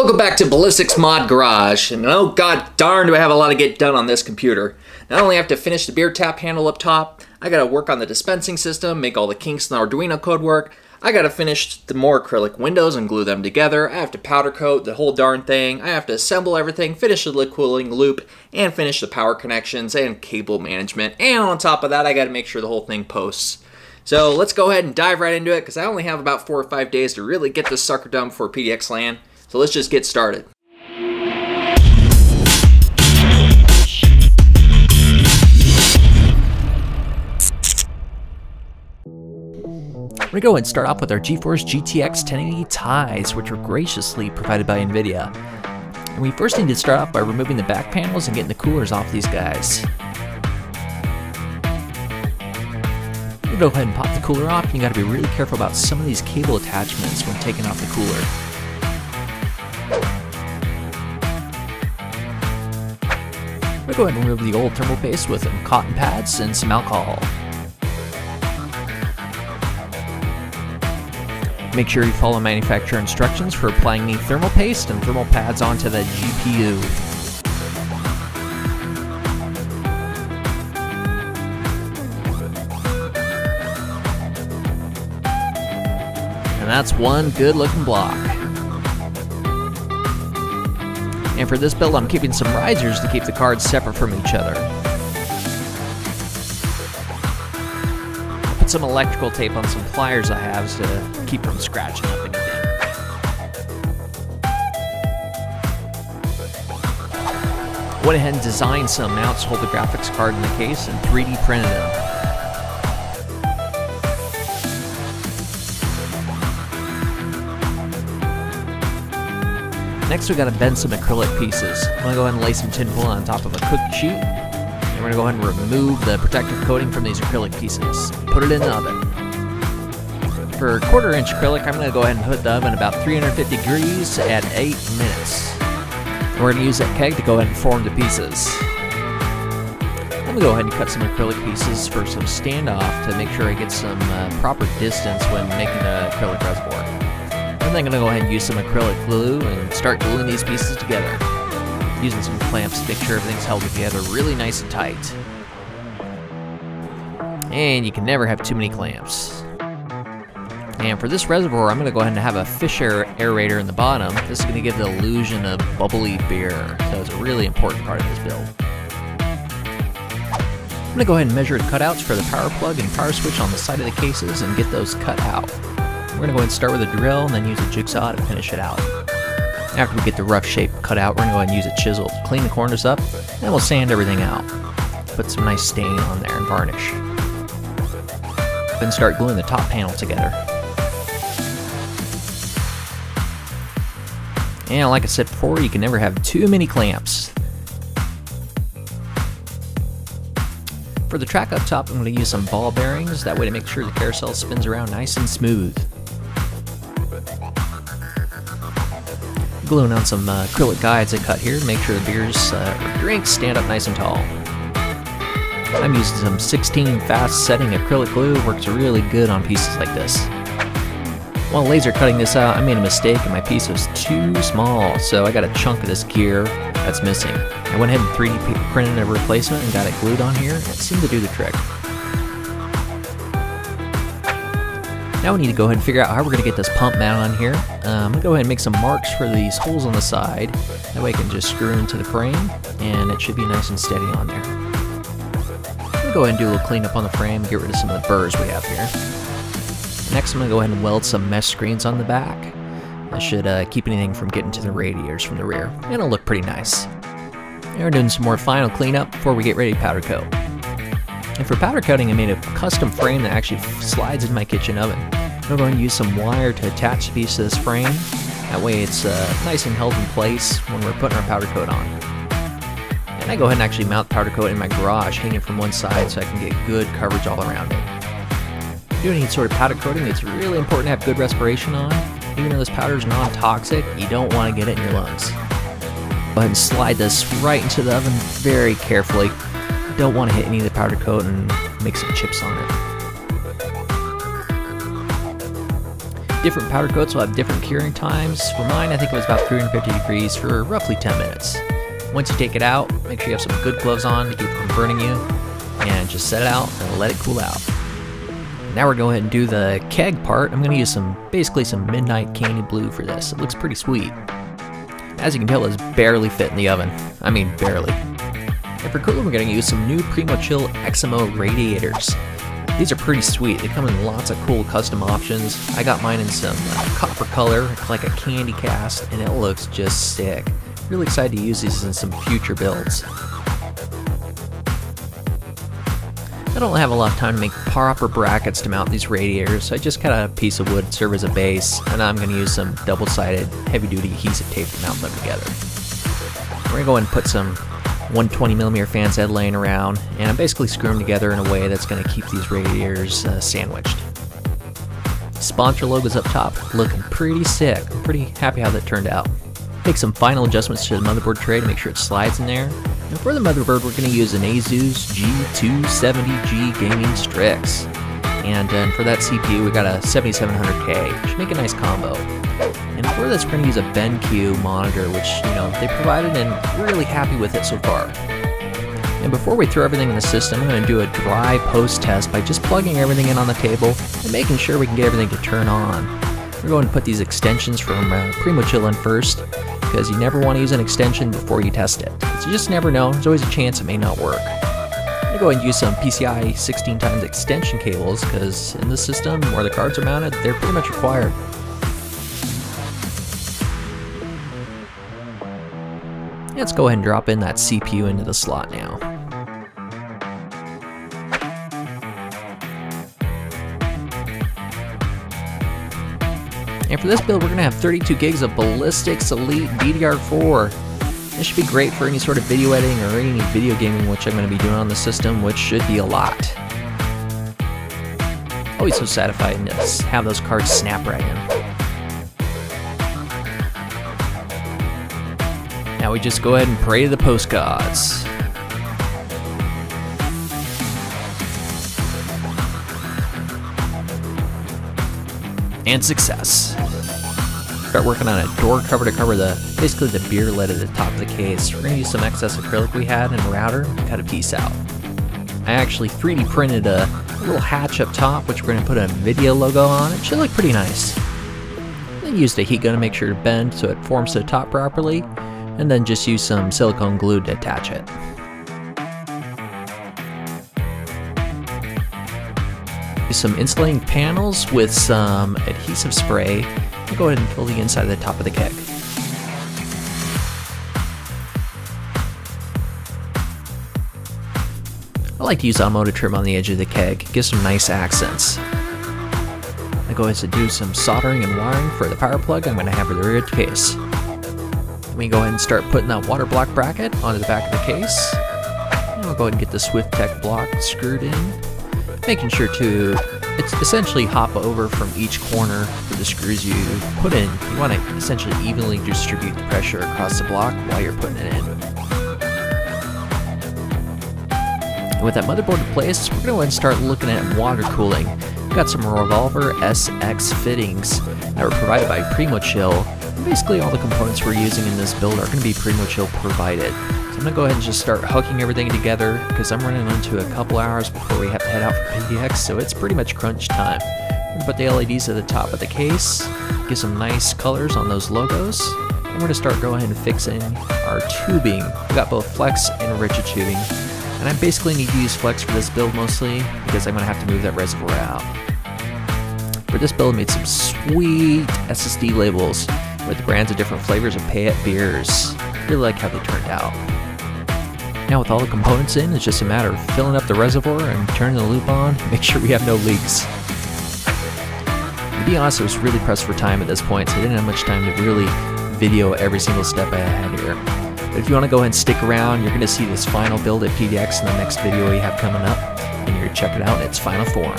Welcome back to Ballistix Mod Garage, and oh god darn do I have a lot to get done on this computer. Not only have to finish the beer tap handle up top, I gotta work on the dispensing system, make all the kinks in the Arduino code work, I gotta finish the more acrylic windows and glue them together, I have to powder coat the whole darn thing, I have to assemble everything, finish the liquid cooling loop, and finish the power connections and cable management, and on top of that I gotta make sure the whole thing posts. So let's go ahead and dive right into it, because I only have about 4 or 5 days to really get this sucker done before PDX LAN. So let's just get started. We're going to go and start off with our Geforce GTX 1080 ties, which were graciously provided by Nvidia. And we first need to start off by removing the back panels and getting the coolers off these guys. We'll go ahead and pop the cooler off, and you got to be really careful about some of these cable attachments when taking off the cooler. We'll go ahead and remove the old thermal paste with some cotton pads and some alcohol. Make sure you follow manufacturer instructions for applying the thermal paste and thermal pads onto the GPU. And that's one good looking block. And for this build, I'm keeping some risers to keep the cards separate from each other. I'll put some electrical tape on some pliers I have to keep from scratching up anything. Went ahead and designed some mounts to hold the graphics card in the case and 3D printed them. Next we gotta bend some acrylic pieces. I'm gonna go ahead and lay some tinfoil on top of a cooked sheet. And we're gonna go ahead and remove the protective coating from these acrylic pieces. Put it in the oven. For 1/4 inch acrylic, I'm gonna go ahead and put the oven about 350 degrees at 8 minutes. And we're gonna use that keg to go ahead and form the pieces. I'm gonna go ahead and cut some acrylic pieces for some standoff to make sure I get some proper distance when making the acrylic reservoir. And then I'm going to go ahead and use some acrylic glue and start gluing these pieces together. Using some clamps to make sure everything's held together really nice and tight. And you can never have too many clamps. And for this reservoir, I'm going to go ahead and have a fish aerator in the bottom. This is going to give the illusion of bubbly beer. So it's a really important part of this build. I'm going to go ahead and measure the cutouts for the power plug and power switch on the side of the cases and get those cut out. We're going to go ahead and start with a drill and then use a jigsaw to finish it out. After we get the rough shape cut out, we're going to go ahead and use a chisel to clean the corners up, and then we'll sand everything out. Put some nice stain on there and varnish. Then start gluing the top panel together. And like I said before, you can never have too many clamps. For the track up top, I'm going to use some ball bearings, that way to make sure the carousel spins around nice and smooth. Gluing on some acrylic guides I cut here to make sure the beers or drinks stand up nice and tall. I'm using some 16 fast setting acrylic glue, works really good on pieces like this. While laser cutting this out, I made a mistake and my piece was too small, so I got a chunk of this gear that's missing. I went ahead and 3D printed a replacement and got it glued on here. It seemed to do the trick. Now we need to go ahead and figure out how we're going to get this pump mounted on here. I'm going to go ahead and make some marks for these holes on the side. That way I can just screw into the frame and it should be nice and steady on there. I'm going to go ahead and do a little cleanup on the frame and get rid of some of the burrs we have here. Next I'm going to go ahead and weld some mesh screens on the back. That should keep anything from getting to the radiators from the rear. And it'll look pretty nice. And we're doing some more final cleanup before we get ready to powder coat. And for powder coating, I made a custom frame that actually slides in my kitchen oven. I'm going to use some wire to attach the piece to this frame. That way it's nice and held in place when we're putting our powder coat on. And I go ahead and actually mount the powder coat in my garage, hanging from one side so I can get good coverage all around it. Doing any sort of powder coating, it's really important to have good respiration on. Even though this powder is non-toxic, you don't want to get it in your lungs. Go ahead and slide this right into the oven very carefully. Don't want to hit any of the powder coat and make some chips on it. Different powder coats will have different curing times. For mine, I think it was about 350 degrees for roughly 10 minutes. Once you take it out, make sure you have some good gloves on to keep it from burning you, and just set it out and let it cool out. Now we're going to go ahead and do the keg part. I'm going to use basically some Midnight Candy Blue for this. It looks pretty sweet. As you can tell, it's barely fit in the oven. I mean, barely. And for cooling, we're going to use some new Primochill XMO radiators. These are pretty sweet. They come in lots of cool custom options. I got mine in some copper color, like a candy cast, and it looks just sick. Really excited to use these in some future builds. I don't have a lot of time to make proper brackets to mount these radiators, so I just cut out a piece of wood to serve as a base, and I'm going to use some double-sided heavy-duty adhesive tape to mount them together. We're going to go ahead and put some 120mm fans head laying around, and I'm basically screwing them together in a way that's going to keep these radiators sandwiched. Sponsor logo's up top, looking pretty sick. I'm pretty happy how that turned out. Make some final adjustments to the motherboard tray to make sure it slides in there. And for the motherboard, we're going to use an Asus G270G Gaming Strix. And for that CPU, we got a 7700K, which should make a nice combo. And for this, we're going to use a BenQ monitor, which, they provided, and we're really happy with it so far. And before we throw everything in the system, I'm going to do a dry post test by just plugging everything in on the table and making sure we can get everything to turn on. We're going to put these extensions from Primochill in first, because you never want to use an extension before you test it. So you just never know, there's always a chance it may not work. I'm going to go ahead and use some PCI 16x extension cables, because in this system, where the cards are mounted, they're pretty much required. Let's go ahead and drop in that CPU into the slot now. And for this build, we're going to have 32 gigs of Ballistix Elite DDR4. This should be great for any sort of video editing or any video gaming, which I'm going to be doing on the system, which should be a lot. Always so satisfying to have those cards snap right in. Now we just go ahead and pray to the post gods. And success. Start working on a door cover to cover basically the beer lid at the top of the case. We're going to use some excess acrylic we had in a router to cut a piece out. I actually 3D printed a little hatch up top, which we're going to put a Nvidia logo on. It should look pretty nice. Then used a heat gun to make sure to bend so it forms to the top properly, and then just use some silicone glue to attach it. Some insulating panels with some adhesive spray. I'll go ahead and fill the inside of the top of the keg. I like to use automotive trim on the edge of the keg, gives some nice accents. I go ahead and do some soldering and wiring for the power plug I'm going to have for the rear of the case. Let me go ahead and start putting that water block bracket onto the back of the case. And we'll go ahead and get the SwiftTech block screwed in. Making sure to essentially hop over from each corner for the screws you put in. You want to essentially evenly distribute the pressure across the block while you're putting it in. And with that motherboard in place, we're going to go ahead and start looking at water cooling. We've got some Revolver SX fittings that were provided by Primochill. And basically all the components we're using in this build are going to be Primochill provided. So I'm going to go ahead and just start hooking everything together because I'm running into a couple hours before we have to head out for PDX, so it's pretty much crunch time. I'm going to put the LEDs at the top of the case, get some nice colors on those logos, and we're going to start going ahead and fixing our tubing. We've got both flex and rigid tubing, and I basically need to use flex for this build mostly because I'm going to have to move that reservoir out. For this build, I made some sweet SSD labels with brands of different flavors of Payette beers. Really like how they turned out. Now with all the components in, it's just a matter of filling up the reservoir and turning the loop on to make sure we have no leaks. To be honest, I was really pressed for time at this point, so I didn't have much time to really video every single step I had here. But if you want to go ahead and stick around, you're going to see this final build at PDX in the next video we have coming up, and you're going to check it out in its final form.